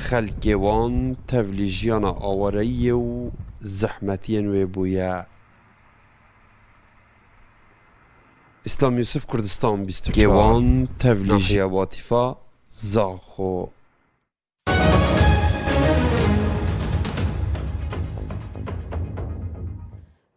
خەلکێوان تەڤلیژیانە ئاوارەییە و زەحمەتیان وێ بوویە. ئیسلام یوسف کوردستان 24 کێوان تەڤلیژیە واتیفا زاخۆ.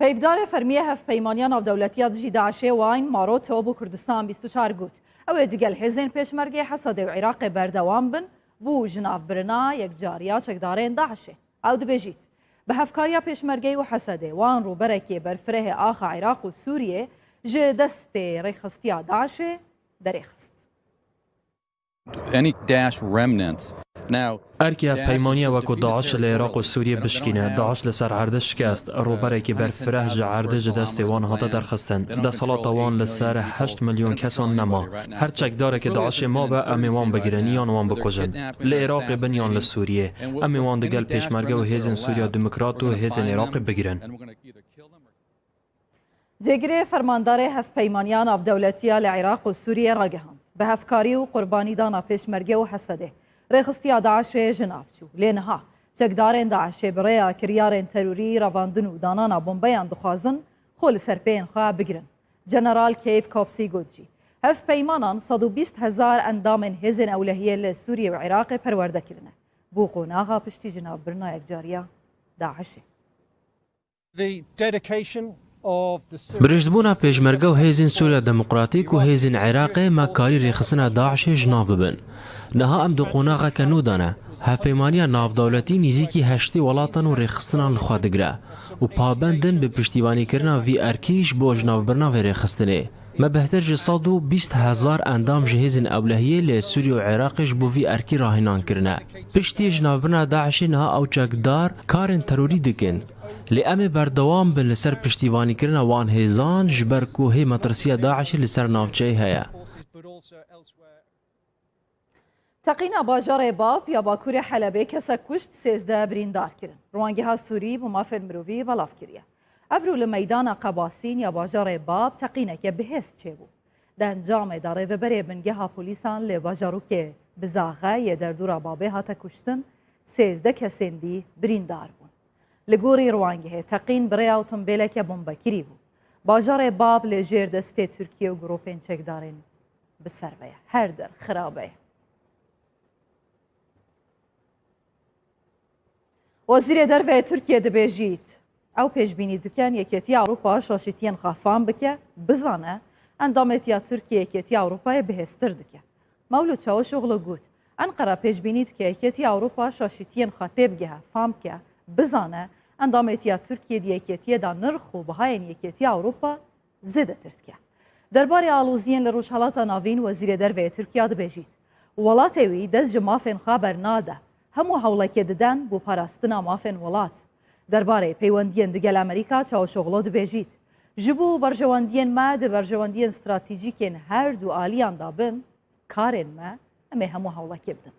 پەیڤدارê fermiyê hevpeymaniya navdewletiya dijî Daişê wan Marotov bû Kurdistan 24 got. Ew ê digel hêzên pêşmergê Hesedê û Iraqê berdewam bin bû ji navbirina yekcariya çekdarên Daişê. Ew dibêjît bi hevkariya pêşmergeyê û Hesedê wan rûberekê berfirehê axa Iraq û Sûriyê ji destê rêxistiya Daişê derêxist. Any Daesh remnants now ئەرکی هەفپەیمانیە وەکو داعش لە عێراق و سووریە بشکینە داعش لەسەر هەردە شکست ڕووبەرێکی بەرفرە ji هەردە ji destê wan hate derxistin دەسەڵاتە wan li ser 8 milyon kesan nema her çekdarekî Daişê mabe em ê wan bigirin yan wan bikujin li Iraqê bin yan li Sûriyê em ê wan digel pêşmerge û hêzên Sûriya Demokrat û hêzên Iraqê bigirin. Cêgirê fermandarê hevpeymaniya navdewletiya li Iraq û Sûriyê ragihand bi hevkarî û qurbanîdana pêşmerge û Hesedê rêxistiya Daişê ji nav çû. Lê niha çekdarên Daişê bi rêya kiryarên terorî revandin û danana bombeyan dixwazin xwe li ser peyên xwe bigirin. General Keyf Kopsî got jî hevpeymanan 120,000 endamên hêzên ewlehiyê li Sûriye û Iraqê perwerde kirine. Bû qonaxa piştî ji navbirina yekcariya Daişê. برشتبوونا پێشمەرگە و هێزین سووریا دەموقراتیک و هێزین عێراقê me karî rêxistina Daişê ji nav bibin. Niha em di qonaxeke nû dane hevpeymaniya navdewletî nîzîkî heştê welatan û rêxistinan li xwe digire û pabendin bi piştîvanîkirina vî erkî ji bo ji navbirina vê rêxistinê. Me bihtir ji 120,000 endam ji hêzên ewlehiyê lê Sûriye û Iraqê ji bo vî erkî rahînan kirine. Piştî ji navbirina Daişê niha ew çekdar karên terorî dikin. Lê em ê berdewam bin li ser piştîvanîkirina wan hêzan ji ber ku hê metirsiya Daişê li ser navçeyê heye. Teqîna bajarê Bab ya Bakurê Helebê kesek kuşt 13 birîndar kirin. Rûwangeha Sûrî bi mafên mirovî belav kiriye. Ev rû li meydana Qebasîn ya bajarê Bab teqîneke bihêz çêbû. Di encamê de rêveberê bingeha polîsan lê bajarokê bi zaxe yê derdora Babê hate kuştin 13 kesên dî birîndar bûn. Li gorî Rûwangehê teqîn bi rêya otomobîleke bombekirî bû. Bajarê Bab lê jêr destê Tirkiye û gropên çekdarên bi ser ve ye. Her der xirabe ye. Wezîrê Derve Tirkiye dibêjît ew pêşbînî dikin Yekêtiya Ewropa şaşîtiyên xwe fam bike bizane endametiya Tirkiye Yekêtiya Ewropayê bihêztir dike. Mewlûd Çavuşoğlu got Enqera pêşbînî dike Yekêtiya Ewropa şaşîtiyên xwe tê bigehe fam bike bizane endametiya Tirkiye di Yekêtiyê de nirx û bihayên Yekêtiya Ewropa zêdetir dike. Derbarê aloziyên li Rojhelata Navîn Wezîrê Derve Tirkiya dibêjît welatê wî dest ji mafên xwe bernade. Hemû hewlekê didin bû parastina mafên welat. Derbarê peywendiyên digel Amerîka Çavuşoğlu dibêjît ji bo berjewendiyên me di berjewendiyên stratejîkên her du aliyan da bin karên me em ê hemû hewlekê bidin.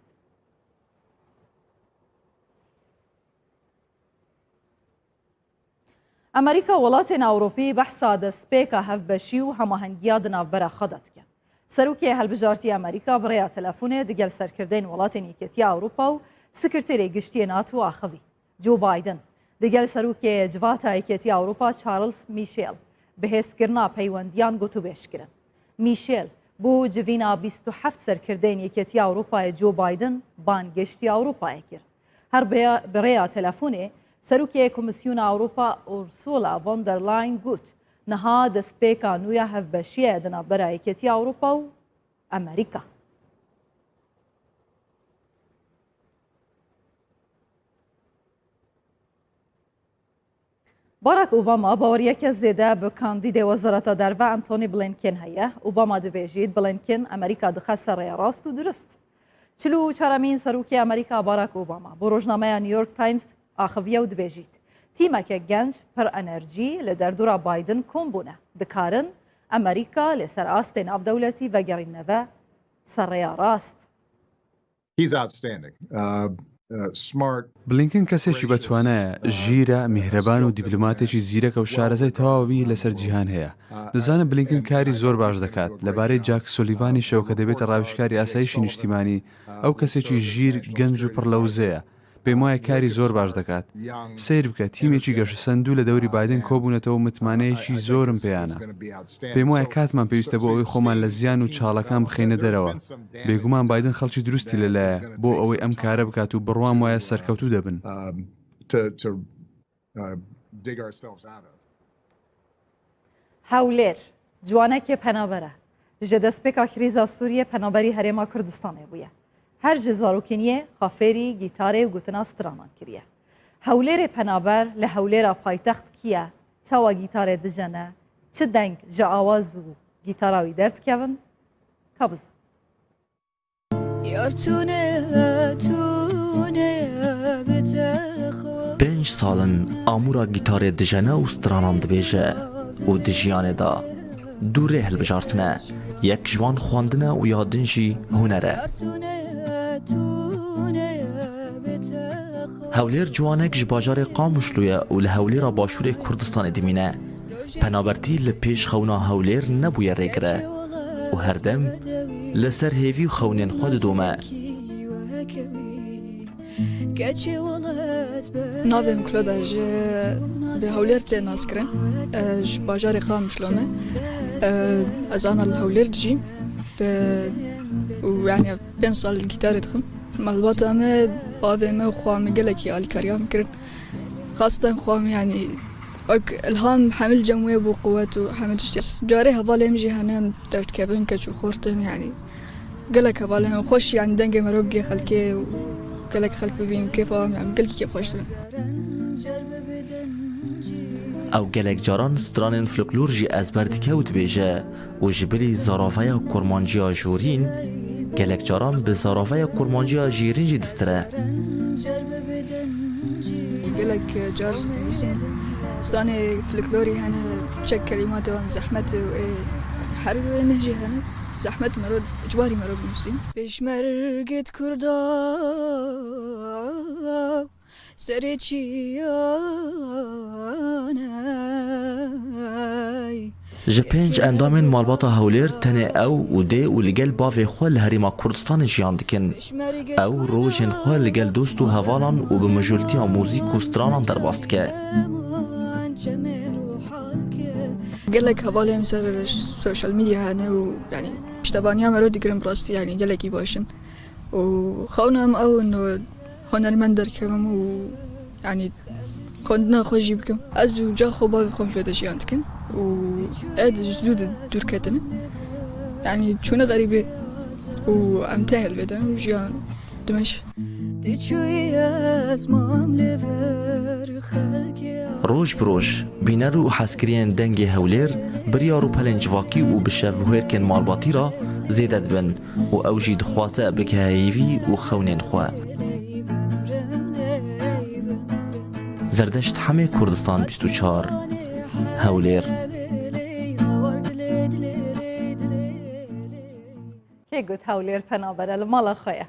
Amerîka welatên Ewropî behsa destpêka hevbeşî û hemahengiya di navbera xwe de dike. Serokê Helbijartiya Amerîka bi rêya telefonê digel serkirdeyên welatên Yekêtiya Ewropa û Sekreterê Giştiyê NATO axivî. Joe Biden digel serokê civata Yekêtiya Ewropa Charles Michel bihêzkirina peywendiyan gotûbêj kirin. Michel bû civîna 27 serkirdeyên Yekêtiya Ewropayê Joe Biden bangiştiya Ewropayê kir. Her bi rêya telefonê Serokê Komisyona Ewropa Ursula von der Leyen got niha destpêka nû ya hevbeşiyê di navbera Yekêtiya Ewropa û Amerîka. Barack Obama baweriyeke zêde bi kandîdê Wezareta Derve Antony Blinken heye. Obama dibêjît Blinken Amerîka dixe ser rêya rast û durist. 44 serokê Amerîka Barack Obama bi rojnameya New York Times axiviye û dibêjît tîmeke genç pir enerjî li derdora Biden kom bûne. Dikarin Amerîka li ser astê navdewletî vegerîne ve ser rêya rast. He's outstanding. بلینکن کەسێکی بەتوانایە ژیرە میهرەبان و دیپلۆماتێکی زیرەکە و شارەزای تەواوی لەسەر جیهان هەیە. دەزانم بلینکن کاری زۆر باش دەکات لەبارەی جاک سۆلیڤانی شەو کە دەبێتە ڕاویشکاری ئاسایشی نیشتیمانی. ئەو کەسێکی ژیر گەنج و پڕ لەوزەیە. پێم وایە کاری زۆر باش دەکات. سیر بکە تیمێکی گەشە سەندوو لە دەوری بایدن کۆبوونەتەوە متمانەیەکی زۆرم پێیانە. پێم وایە کاتمان پێویستە بۆ ئەوەی خۆمان لە زیان و چاڵەکان بخەینە دەرەوە. بێگومان بایدن خەڵکی دروستی لەلایە بۆ ئەوەی ئەم کارە بکات و بڕوام وایە سەرکەوتوو دەبن. هەولێر جوانێکی پەنابەرە ji destpêka krîza Sûriye penaberî Herêma Kurdistanê bûye. Her ji zarokîniyê, xaferî, gîtarê û gotina stranan kiriye. Hewlêrê penaber li hewlêra paytext kiye çawa gîtarê dijene, çi deng ji awaz û gîtara wî derdikevin? Kabız. پێنج ساڵن ئامورا گیتارێ دژەنە و سترانان دبێژە و di jiyanê da du rê hilbijartine, yek ji wan xwandina û ya din jî huner e. Hewlêr ciwanek ji bajarê Qamişlo ye û li Hewlêra Başûrê Kurdistanê dimîne. Penabertî li pêş xewna Hewlêr nebûye rêgire û herdem li ser hêvî û xewnên xwe didome. Navê Kloda ji bi Hewlêr tê naskirin ji bajarê Qamişlo me. Ez ana li Hewlêr dijîm û yani 5 sal li gîtarê dixwim. Malbata me bavê me û xwe me gelekî alîkariya mikirin. Xastem xwe me yani ilham hemil cem wê bû quwet û hemil tiştî. Carê hevalê min jî hene derdkevin keç û xortin yani gelek hevalê min xweş yani dengê me rogê xelkê û gelek xelk bibîn û kêfa yani gelekî kêf xweş dibin. Ew gelek caran stranên folklor jî ezber dike û dibêje û ji birî zarafeya kurmanciya jorîn gelek caran bi zarafeya kurmanciya jîrîn jî distire. Gelek car dîvîsîn stranê folklorî hene çek kelîmatê wan zehmet û her wê jî hene zehmet merod icbarî merod nûsîn. Pêşmergê Kurda serê çiyanay. Ji pênc endamên malbata Hewlêr tenê ew û dê û li gel bavê xwe li Herêma Kurdistanê jiyan dikin. Ew rojên xwe li gel dost û hevalan û bi mijûltiya mûzîk û stranan derbas dike. Gelek hevalêm ser social medya hene û yani piştevaniya me ro dikirin rastî yani gelekî başin û xewna em ew in hunermend derkevim û yani xwendina xwe jî bikim. Ez û ca xwe bavê xwe fêr de jiyan dikin û ed zû de dûrketinin yani çûne xerîbê û em tê helvêdin û jiyan dimeş. Roj bi roj bîner û hezkiriyên dengê Hewlêr biryar û pelên civakî û bi şevhêrkên malbatî ra zêde dibin û ew jî dixwaze bike heyvî û xewnên xwe. Zerdeşt Hemê Kurdistan 24 Hewlêr. Kê got Hewlêr penabere li mala xwe ye.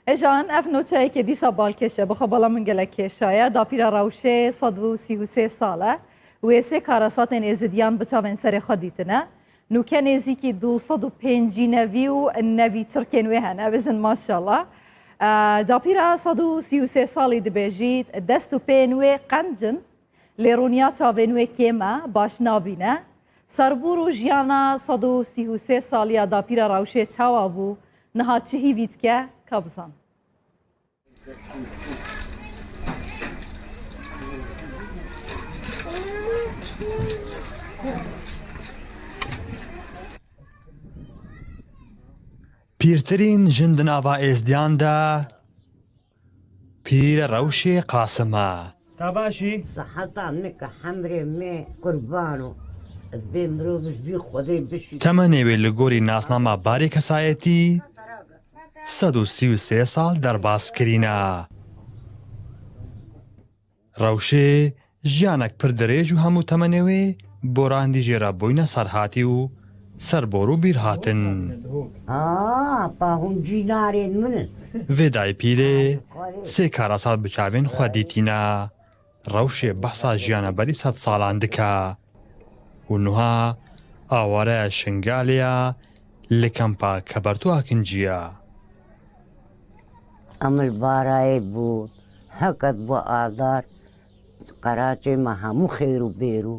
Ejan ev noçeyekê dîsa balkêşe bixwe bala min gelek kêşaye dapîra Rewşê 133 sal e wê sê karasatên êzidiyan bi çavên serê xwe dîtine. Nûke nêzîkî 205 nevî û nevî çirkên wê hene bijin maşallah. Dapîra 133 salî dibêjît dest û pên wê qencin lêroniya çavên wê kêm e baş nabîne. Serbûr û jiyana 133 saliya dapîra Rewşê çawa bû niha çi hîvî dike kabzan. پیرترین ژن di nava êzdiyan de Pîr Rewşê Qasim e. تاباشي صحتا مك حمري مي قربانو بمرو بجبي خدي بشي Temenê wê li gorî nasnama Barê Kesayetî 133 sal derbas kirîne. Rewşê jiyanek pir dirêj û hemû temenê wê borandî jê re bûyne serhatî û serbor û bîr hatin. باهم جينارين من Vê dayê pîrê سێ کارەسات بچاوێن خوا دیتینە ڕەوشێ بەحسا ژیانە بەری 100 ساڵان دکا و نوها ئاوارەیە شنگالەیە لە کەمپا کەبەرتو ئاکنجیە ئەمر بارایە بوو هەکەت بۆ ئادار قەراچێ مە هەموو خێر و بێر و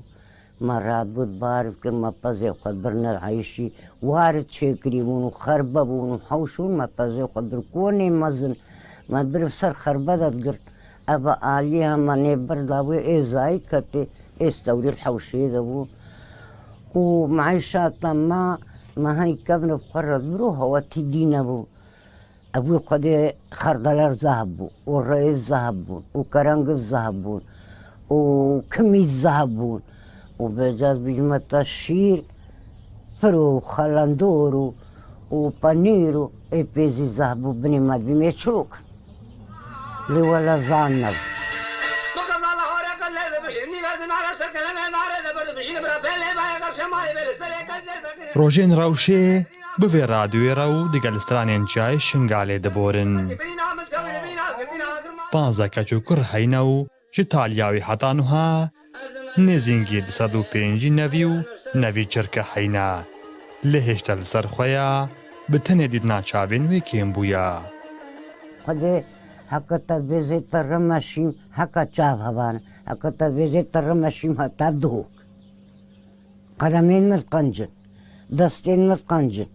مەڕات بوت بارز کرد مەپەزێ خۆت برنە عیشی وارد چێکریبوون و خەربە بوون و حەوشون مەپەزێ خۆت بر کۆنێ مەزن مە برف سەر خەربەدەت گرت ئەبە ئالی هەمەنێ بەردابووی ئێزایی کەتێ ئێستەوری حەوشێ دەبوو و معیشاتەمە مەهەی کەبنە بخەڕەت برۆ هەوەتی دینە بوو ئەبووی خودێ خەردەلەر زەهب بوو و ڕێز زەهب بوون و کەرەنگز زەهب بوون و کمی زەهب بوون و بێجاز بژمەتە شیر فر و خەلەندۆر و پەنیر و ئەی پێزی زەهب بوو بنیمەت بیمێ چڵوک لێوە لە زان نەبوو ڕۆژێن ڕەوشێ بڤێ ڕادوێرە و دیگەلسترانێن جای شنگالێ دەبۆرن 15 کەچ و کوڕ هەینە و ji تالیاوی هەتانوها نێزینگی 205 نەوی و نەوی چرکە هەینە لە هێشتا لەسەر خۆیە بتەنێ دیت ناچاوێن وێ کێم بووە خودێ هەکەتە بێزێتە ڕەمەشیم هەکە چاو هەبانە هەکەتە بێزێتە ڕەمەشیم هەتا دووک قەلەمێن مزقەنجن دەستێن مزقەنجن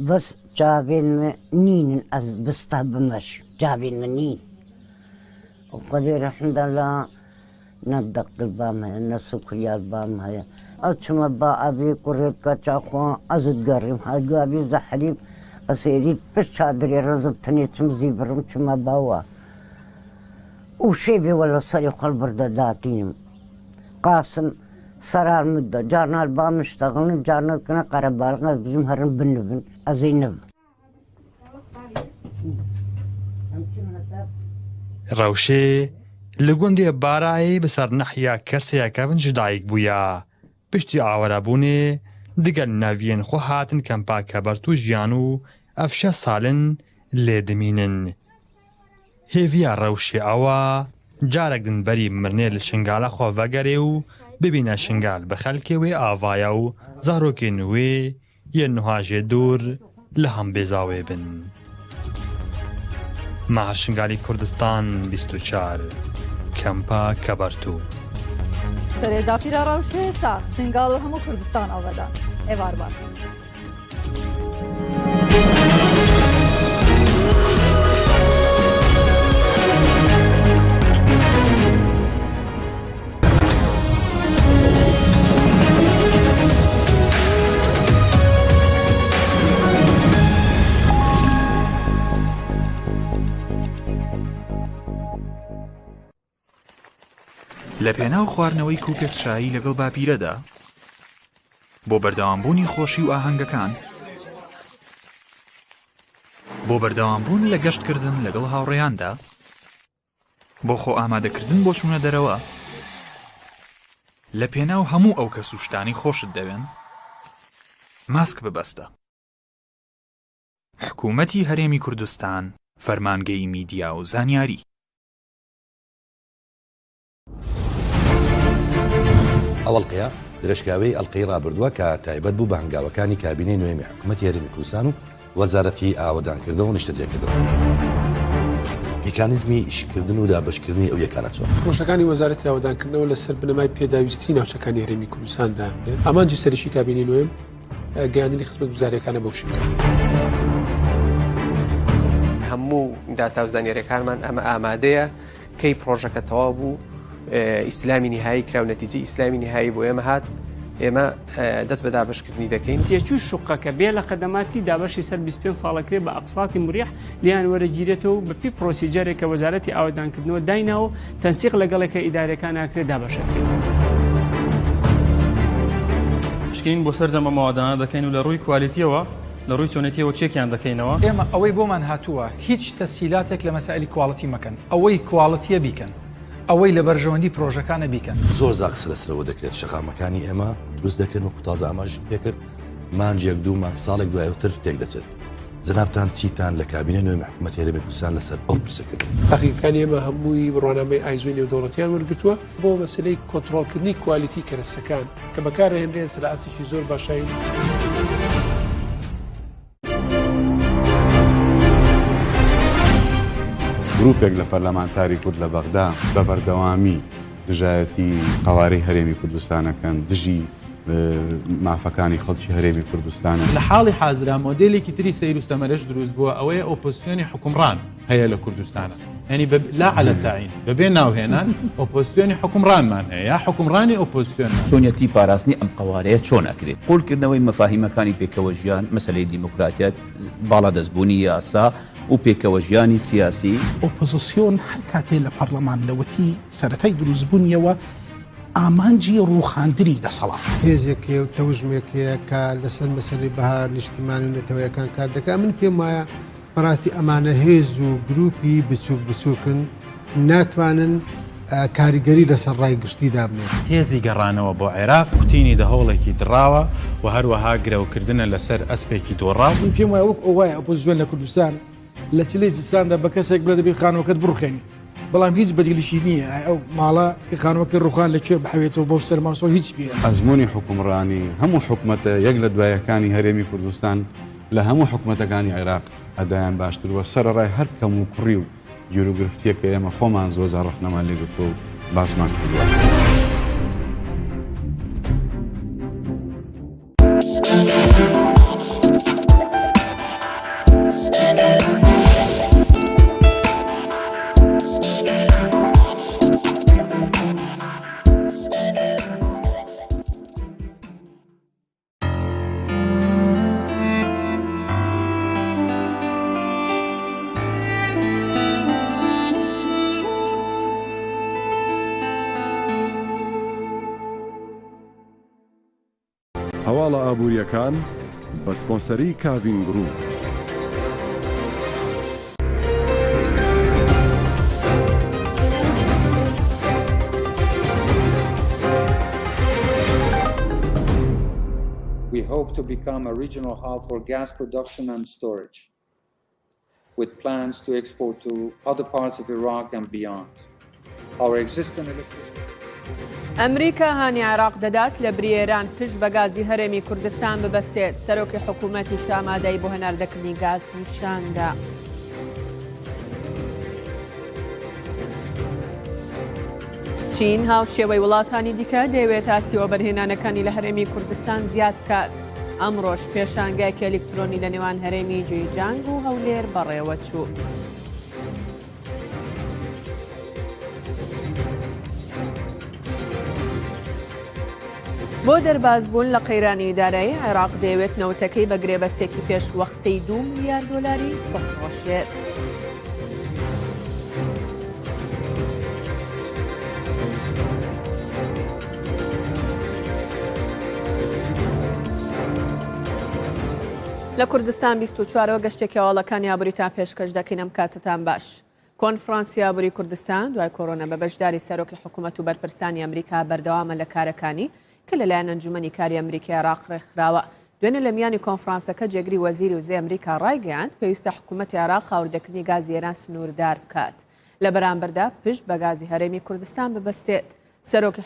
بەس چاوێن نینن ئەس بستا بمەشیم چاوێن من نین خودێ ڕەحمدەڵا نە دەقل بام هەیە نە سوکریات بام هەیە ئەو چمە با ئەبێ کوڕێت کە چاخوا ئەزت گەڕیم هەگابی زەحریم ئەسێری پشت چادرێ ڕزم تەنێ چم زیبڕم چمە باوە و شێبێوە لە سەری خەڵ بردەداتینم قاسم سەرار مدە جارنال بامشتەغڵن جارنەکەنە قەرەبارغەت بژم هەرم بنبن ئەزەی نەبن ڕەوشێ لە گوندێ بارایی بەسەر نەحیا کەسەیەکەون ji dayîk bûye piştî awerabûnê digel neviyên xwe hatin kempa kebertû jiyan û ev 6 salin lê dimînin hêviya rewşê ewa carek din berî mirinê li şingala xwe vegerê û bibîne şingal bi xelkê wê avaya û zarokên wê yên niha jê dûr li hembêza wê bin Meher Şingalî Kurdistan 24 Kempa Kebertû Serêdapîra Rewşê sar Şingal û hemû Kurdistan aveda evar baş. لە پێناو خواردنەوەی کوکت شایی لەگەڵ باپیرەدا بۆ بەردەوامبوونی خۆشی و ئاهەنگەکان بۆ بەردەوامبوون لە گەشتکردن لەگەڵ هاوڕێیاندا بۆ خۆ ئامادەکردن بۆ چوونە دەرەوە لە پێناو هەموو ئەو کەس و شتانی خۆشت دەوێن ماسک ببەستە حکوومەتی هەرێمی کوردستان فەرمانگەی میدیا و زانیاری ئەوەڵقەیە درێژکاوەی ئەڵقەی ڕابردووە کە تایبەت بوو بە هەنگاوەکانی کابینەی نوێمی حکوومەتی هەرێمی کوردستان و وەزارەتی ئاوەدانکردنەوە و نیشتەجێکردنەوە میکانیزمی ئیشکردن و دابەشکردنی ئەو یەکانە چۆن ڕۆژەکانی وەزارەتی ئاوەدانکردنەوە لەسەر بنەمای پێداویستی ناوچەکانی هەرێمی کوردستاندا ئەمانجی سەرشی کابینەی نوێم گەیاندنی خزمەتگوزاریەکانە بەو شێوەیە هەموو داتا و زانیاریەکانمان ئەمە ئامادەیە کەی پرۆژەکە تەواو بوو ئیسلامی نهایی کرا و نەتیجەی ئیسلامی نهایی بۆ ئێمە هات ئێمە دەست بە دابشکردنی دەکەین تێچوو شوقەکە بێ لە خەدەماتی دابەشی سەر 25 ساڵەکرێ بە ئەقساتی مریح لیان وەرەگیرێتەوە بەپی پرۆسیجەرێکە وەزارەتی ئاوەدانکردنەوە دایناوە تەنسیق لەگەڵێکە ئیدارەکان ناکرێت دابەشەکەین شکین بۆ سەر جەمە ماوەدانە دەکەین و لە ڕووی کوالیتیەوە لە ڕووی چۆنێتیەوە چێکیان دەکەینەوە ئێمە ئەوەی بۆمان هاتووە هیچ تەسهیلاتێک لە مەسائلی کواڵەتی مەکەن ئەوەی کواڵەتیە بیکەن ئەوەی لە بەرژەوەندی پرۆژەکانە بیکەن زۆر زاقس لەسەرەوە دەکرێت شەقامەکانی ئێمە دروست دەکرێن و تازە ئەمەش پێکرد مانجێک دوو مانگ ساڵێک دوایەوتر تێک دەچێت جنابتان چیتان لە کابینە نوێی حکوومەت هێرمی کوردستان لەسەر ئەم پرسە کرد. تاقیەکانی ئێمە هەمووی ڕۆنامەی ئایزوی نێودەوڵەتیان وەرگرتووە بۆ مەسلەی کۆنتڕۆڵکردنی کوالیتی کەرەستەکان کە بەکارهێنرێن سەر ئاسێکی زۆر باشایی. گروپێک لە پەرلەمانتاری کورد لە بەغدا بە بەردەوامی دژایەتی قەوارەی هەرێمی کوردستانەکەن دژی مافەکانی خەڵکی هەرێمی کوردستانە. لە حاڵی حازرا مۆدلێکی تری سەیر و سەمەرەش دروست بووە ئەوەیە ئۆپۆزیسیۆنی حکومڕان هەیە لە کوردستانە، ینی لا على تعین بەبێ ناوهێنان ئۆپۆزیسیۆنی حکومڕانمان هەیە یا حکومڕانی ئۆپۆزیسیۆن. چۆنیەتی پاراستنی ئەم قەوارەیە چۆن ئەکرێت؟ قوڵکردنەوەی مەفاهیمەکانی پێکەوە ژیان مەسەلەی دیموکراتیەت باڵا دەستبوونی یاسا و پێکەوە ژیانی سیاسی. ئۆپۆزیسیۆن هەر کاتێ لە پەرلەمان لەوەتی سەرەتای دروستبوونیەوە ئامانجی ڕووخاندنی دەسەڵات هێزێکێ و تەوژمێکەیە کە لەسەر مەسەلەی بەهار نیشتیمانی و نەتەوەیەکان کار دەکات. من پێم وایە بەڕاستی ئەمانە هێز و گروپی بچووکن ناتوانن کاریگەری لەسەر ڕای گشتیدا بنێت. هێزی گەڕانەوە بۆ عێراق کوتینی دەهۆڵێکی دراوە و هەروەها گرەوکردنە لەسەر ئەسپێکی دۆڕاو. من پێم وایە وەک ئەوایە ئۆپۆزیسیۆن لە کوردستان لە چلەی زستاندا بە کەسێک بڵێ دەبێت خانوەکەت بڕوخێنی، بەڵام هیچ بەدیلیشی نییە ئەو ماڵە کە خانوەکە ڕوخان لەکوێ بحەوێتەوە بەو سەرماسۆ هیچ پێ. ئەزمموی حکومڕانی هەموو حکوومەتە یەک لە دوایەکانی هەرێمی کوردستان لە هەموو حکوومەتەکانی عێراق ئەدایان باشتر وە سەرڕای هەر کەم و کوڕی و گیرروگرفتیە کە ئێمە خۆمان زۆر ڕەخنەمان لێگرتووە و باسمان کردووە. هەواڵە ئابوووریەکان بە سپۆنسەری کاڤین گروپ. We hope to become a regional hub for gas production and storage, with plans to export to other parts of Iraq and beyond. Our existing electricity ئەمریکا هانی عێراق دەدات لە برێران پشت بە گازی هەرێمی کوردستان ببەستێت. سەرۆکی حکوومەتی شامادای بۆ هەناردەکردنی گاز نیشاندا. چین هاوشێوەی وڵاتانی دیکە دەیەوێت ئاسیەوە بەرهێنانەکانی لە هەرێمی کوردستان زیاد بکات. ئەمڕۆژ پێشانگایەکی ئەلکترۆنی لە نێوان هەرێمی جێجانگ و هەولێر بەڕێوە چوو. بۆ دەربازبوون لە قەیرانی ئیدارایی عێراق دەیەوێت نەوتەکەی بە گرێبەستێکی پێش وەختەی 2 ملیار دۆلاری بفرۆشێت. لە کوردستان 24 گەشتێکی هەواڵەکانی ئابووریتان پێشکەش دەکەین ئەم کاتتان باش. کۆنفرانسی ئابووری کوردستان دوای کۆڕۆنا بە بەشداری سەرۆکی حکوومەت و بەرپرسانی ئەمریکا بەردەوامە لە کارەکانی کە لەلایەن ئەنجومەنی کاری ئەمریکای عێراق ڕێکخراوە. دوێنێ لە میانی کۆنفرانسەکە جێگری وەزیری وزەی ئەمریکا ڕایگەیاند پێویستە حکوومەتی عێراق هاوردەکردنی گازی ئێران سنووردار بکات. لە بەرامبەردا پشت بە گازی هەرێمی کوردستان ببەستێت. سەرۆکی